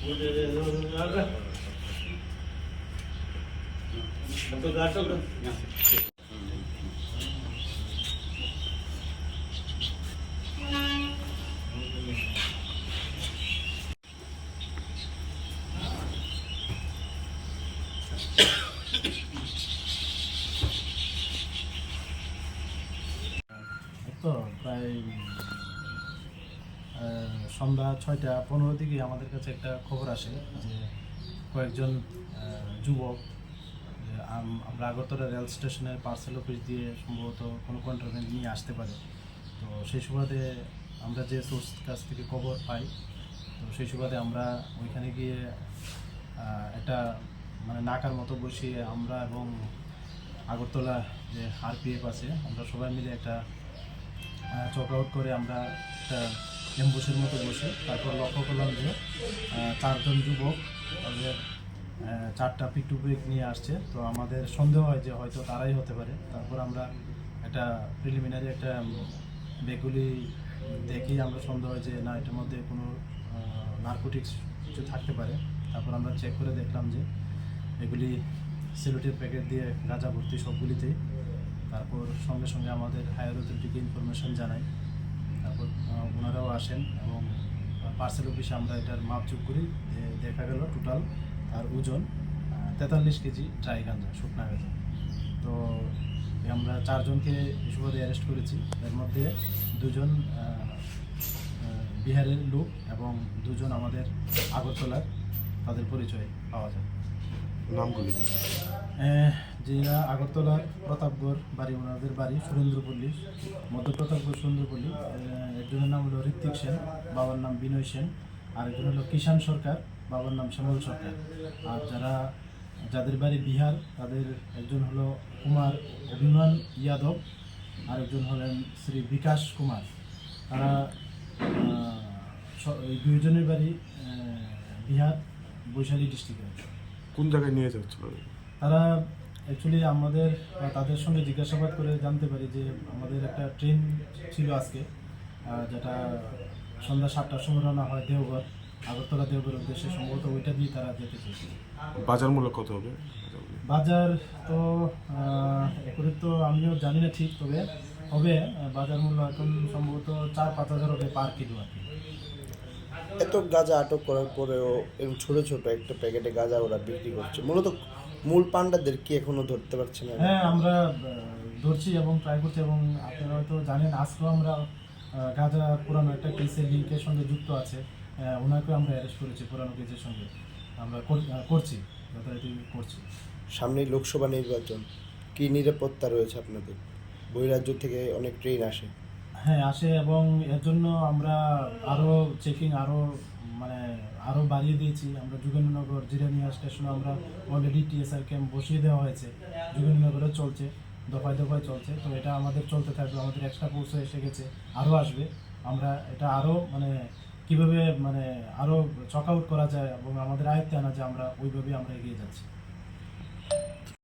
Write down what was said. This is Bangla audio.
তো প্রায় সন্ধ্যা 6:15 দিকে আমাদের কাছে একটা খবর আসে যে কয়েকজন যুবক আমরা আগরতলা রেল স্টেশনের পার্সেল অফিস দিয়ে সম্ভবত কোনো কন্ট্রাভেন্ট নিয়ে আসতে পারে। তো সেই সুবাদে আমরা যে সোর্স কাছ থেকে খবর পাই, তো সেই সুবাদে আমরা ওইখানে গিয়ে একটা মানে নাকার মতো বসিয়ে আমরা এবং আগরতলা যে আরপিএফ আছে আমরা সবাই মিলে একটা চক আউট করে আমরা একটা অ্যাম্বুসের মতো বসে তারপর লক্ষ্য করলাম যে 4 জন যুবক তাদের 4টা পিক টু পিক নিয়ে আসছে। তো আমাদের সন্দেহ হয় যে হয়তো তারাই হতে পারে। তারপর আমরা একটা প্রিলিমিনারি একটা বেগুলি দেখেই আমরা সন্দেহ হয় যে না, এটার মধ্যে কোনো নার্কোটিক্স কিছু থাকতে পারে। তারপর আমরা চেক করে দেখলাম যে এগুলি সেলুটের প্যাকেট দিয়ে গাঁজা ভর্তি সবগুলিতেই। তারপর সঙ্গে সঙ্গে আমাদের হায়ার অথরিটিকে ইনফরমেশন জানাই। তারপর ওনারাও আসেন এবং পার্সেল অফিসে আমরা এটার মাপচুপ করি। দেখা গেল টোটাল আর ওজন 43 কেজি ড্রাই গাঁজা, শুকনা গাঁজা। তো আমরা 4 জনকে হিসেবে অ্যারেস্ট করেছি। এর মধ্যে 2 জন বিহারের লোক এবং 2 জন আমাদের আগরতলার, তাদের পরিচয় পাওয়া যায়। নামগুলি যেটা আগরতলার প্রতাপগড় বাড়ি, ওনাদের বাড়ি সুরেন্দ্রপল্লী, মধ্য প্রতাপগড় সুরেন্দ্রপল্লী। একজনের নাম হলো ঋত্বিক সেন, বাবার নাম বিনয় সেন। আরেকজন হলো কিষাণ সরকার, বাবার নাম শ্যামল সরকার। আর যাদের বাড়ি বিহার, তাদের একজন হলো কুমার অভিমান যাদব, আরেকজন হলেন শ্রী বিকাশ কুমার। তারা এই 2 জনের বাড়ি বিহার, বৈশালী ডিস্ট্রিক্টে। কোন জায়গায় নিয়ে যাচ্ছিল তারা অ্যাকচুয়ালি আমাদের তাদের সঙ্গে জিজ্ঞাসাবাদ করে জানতে পারি যে আমাদের একটা ট্রেন ছিল আজকে, যেটা সন্ধ্যা 7টার সময় রওনা হয় দেওঘর, আগরতলা দেওঘরের উদ্দেশ্যে। সম্ভবত ওইটা দিয়ে তারা যেতে চেয়েছিল। বাজার মূল্য কত হবে? বাজার তো এখন তো আমিও জানি না ঠিক, তবে হবে বাজার মূল্য এখন সম্ভবত 4-5 হাজার হবে পার কিলো আর কি। এত গাঁজা আটক করার পরেও এরকম ছোটো ছোটো একটা প্যাকেটে গাঁজা ওরা বিক্রি করছে, মূলত মূল পান্ডাদের কি এখনো ধরতে পারছে না? হ্যাঁ, আমরা ধরছি এবং ট্রাই করছি। এবং আপনারা হয়তো জানেন আজকেও আমরা গাঁজা পুরানো একটা কেসের লিঙ্কের সঙ্গে যুক্ত আছে, ওনাকেও আমরা অ্যারেস্ট করেছি পুরানো কেসের সঙ্গে। আমরা করছি, যথারীতি করছি। সামনেই লোকসভা নির্বাচন, কি নিরাপত্তা রয়েছে আপনাদের? বহিরাজ্য থেকে অনেক ট্রেন আসে। হ্যাঁ, আসে এবং এর জন্য আমরা আরও চেকিং আরও বাড়িয়ে দিয়েছি। আমরা যোগেন্দ্রনগর জিরানিয়া স্টেশনে আমরা অলরেডি টিএসআর ক্যাম্প বসিয়ে দেওয়া হয়েছে। যোগেন্দ্রনগরে চলছে, দফায় দফায় চলছে। তো এটা আমাদের চলতে থাকবে। আমাদের এক্সট্রা ফোর্সও এসে গেছে, আরও আসবে। আমরা এটা আরও কীভাবে আরও চক আউট করা যায় এবং আমাদের আয়ত্তে আনা যায়, আমরা ওইভাবেই আমরা এগিয়ে যাচ্ছি।